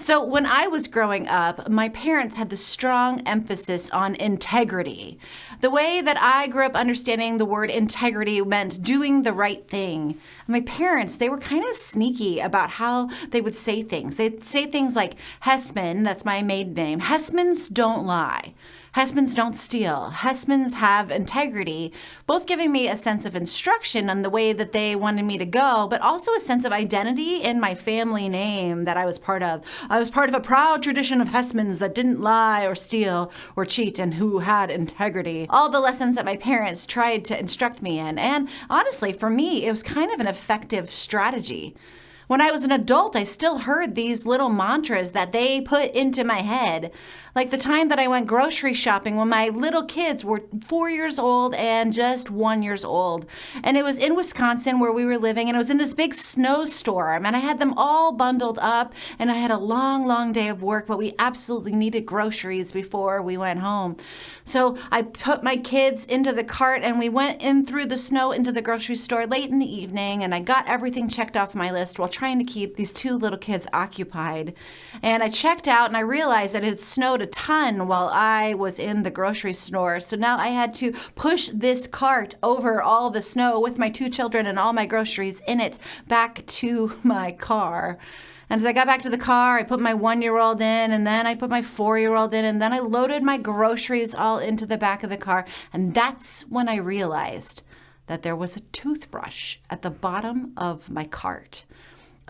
So when I was growing up, my parents had this strong emphasis on integrity. The way that I grew up understanding the word integrity meant doing the right thing. My parents, they were kind of sneaky about how they would say things. They'd say things like, Hessman, that's my maiden name, Hessmans don't lie. Hessmans don't steal. Hessmans have integrity, both giving me a sense of instruction on the way that they wanted me to go, but also a sense of identity in my family name that I was part of. I was part of a proud tradition of Hessmans that didn't lie or steal or cheat and who had integrity. All the lessons that my parents tried to instruct me in. And honestly, for me, it was kind of an effective strategy. When I was an adult, I still heard these little mantras that they put into my head. Like the time that I went grocery shopping when my little kids were 4 years old and just 1 year old. And it was in Wisconsin where we were living, and it was in this big snowstorm. And I had them all bundled up, and I had a long, long day of work, but we absolutely needed groceries before we went home. So I put my kids into the cart, and we went in through the snow into the grocery store late in the evening, and I got everything checked off my list while trying to keep these two little kids occupied. And I checked out, and I realized that it had snowed a ton while I was in the grocery store. So now I had to push this cart over all the snow with my two children and all my groceries in it back to my car. And as I got back to the car, I put my 1-year-old in, and then I put my 4-year-old in, and then I loaded my groceries all into the back of the car. And that's when I realized that there was a toothbrush at the bottom of my cart.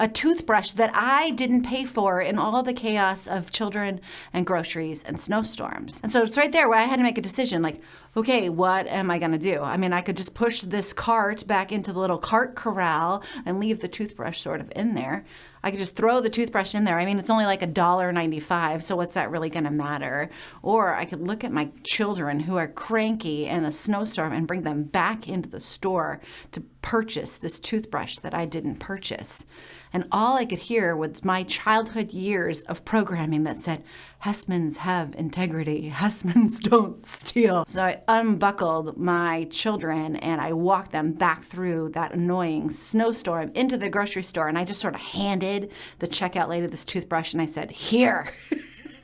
A toothbrush that I didn't pay for in all the chaos of children and groceries and snowstorms. And so it's right there where I had to make a decision like, okay, what am I going to do? I mean, I could just push this cart back into the little cart corral and leave the toothbrush sort of in there. I could just throw the toothbrush in there. I mean, it's only like $1.95, so what's that really going to matter? Or I could look at my children who are cranky in the snowstorm and bring them back into the store to purchase this toothbrush that I didn't purchase. And all I could hear was my childhood years of programming that said, Hessmans have integrity. Hessmans don't steal. So I unbuckled my children and I walked them back through that annoying snowstorm into the grocery store. And I just sort of handed the checkout lady this toothbrush and I said, here.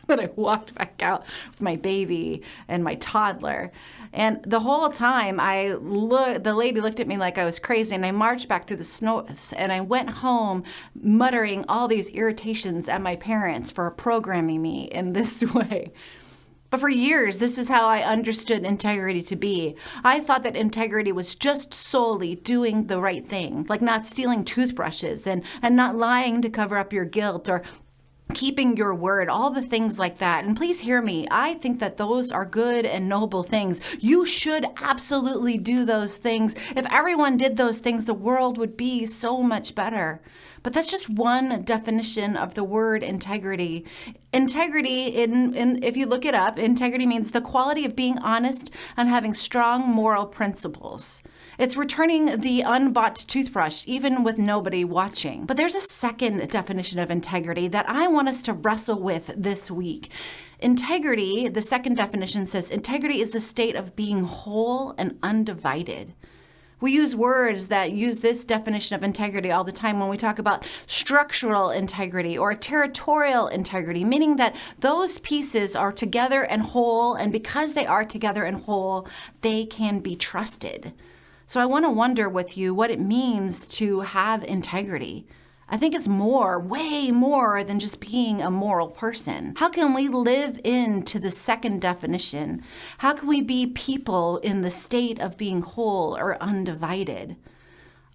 But I walked back out with my baby and my toddler. And the whole time the lady looked at me like I was crazy, and I marched back through the snow, and I went home muttering all these irritations at my parents for programming me in this way. But for years, this is how I understood integrity to be. I thought that integrity was just solely doing the right thing, like not stealing toothbrushes and not lying to cover up your guilt or keeping your word, all the things like that. And please hear me. I think that those are good and noble things. You should absolutely do those things. If everyone did those things, the world would be so much better. But that's just one definition of the word integrity. Integrity, if you look it up, integrity means the quality of being honest and having strong moral principles. It's returning the unbought toothbrush, even with nobody watching. But there's a second definition of integrity that I want us to wrestle with this week. Integrity, the second definition says, integrity is the state of being whole and undivided. We use words that use this definition of integrity all the time when we talk about structural integrity or territorial integrity, meaning that those pieces are together and whole, and because they are together and whole, they can be trusted. So I want to wonder with you what it means to have integrity. I think it's more, way more than just being a moral person. How can we live into the second definition? How can we be people in the state of being whole or undivided?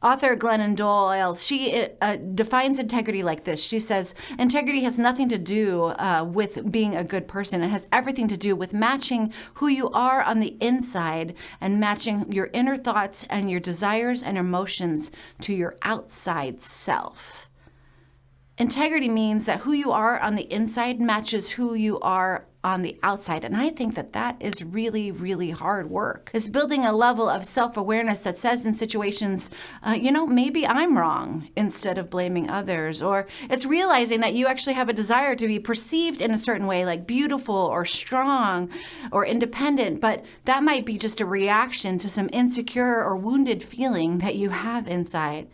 Author Glennon Doyle, she defines integrity like this. She says, integrity has nothing to do with being a good person. It has everything to do with matching who you are on the inside and matching your inner thoughts and your desires and emotions to your outside self. Integrity means that who you are on the inside matches who you are on the outside. And I think that that is really, really hard work. It's building a level of self-awareness that says in situations, maybe I'm wrong instead of blaming others. Or it's realizing that you actually have a desire to be perceived in a certain way, like beautiful or strong or independent. But that might be just a reaction to some insecure or wounded feeling that you have inside.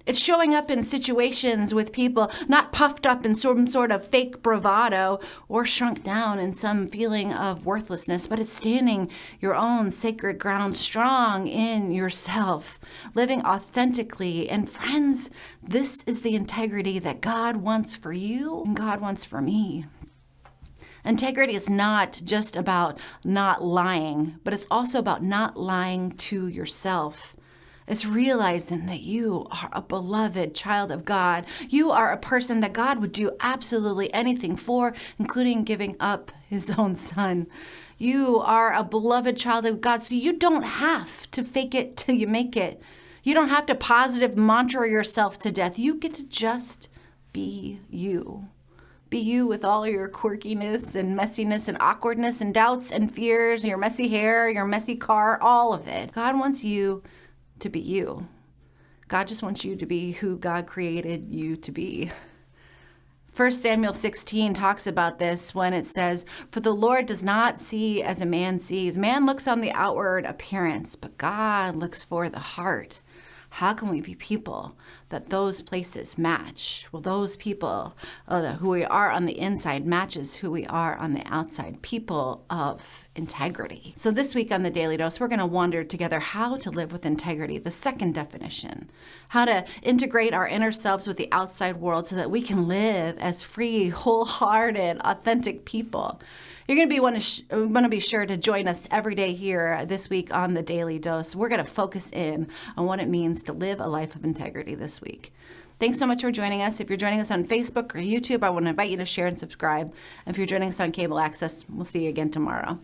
It's showing up in situations with people not puffed up in some sort of fake bravado or shrunk down in some feeling of worthlessness, but it's standing your own sacred ground strong in yourself, living authentically. And friends, this is the integrity that God wants for you and God wants for me. Integrity is not just about not lying, but it's also about not lying to yourself. It's realizing that you are a beloved child of God. You are a person that God would do absolutely anything for, including giving up his own son. You are a beloved child of God, so you don't have to fake it till you make it. You don't have to positive mantra yourself to death. You get to just be you. Be you with all your quirkiness and messiness and awkwardness and doubts and fears, your messy hair, your messy car, all of it. God wants you to be you. God just wants you to be who God created you to be. 1 Samuel 16 talks about this when it says, "For the Lord does not see as a man sees. Man looks on the outward appearance, but God looks for the heart." How can we be people that those places match? Well, those people, who we are on the inside matches who we are on the outside, people of integrity. So this week on the Daily Dose, we're going to wander together how to live with integrity, the second definition, how to integrate our inner selves with the outside world so that we can live as free, wholehearted, authentic people. You're going to be sure to join us every day here this week on the Daily Dose. We're going to focus in on what it means to live a life of integrity this week. Thanks so much for joining us. If you're joining us on Facebook or YouTube, I want to invite you to share and subscribe. If you're joining us on cable access, we'll see you again tomorrow.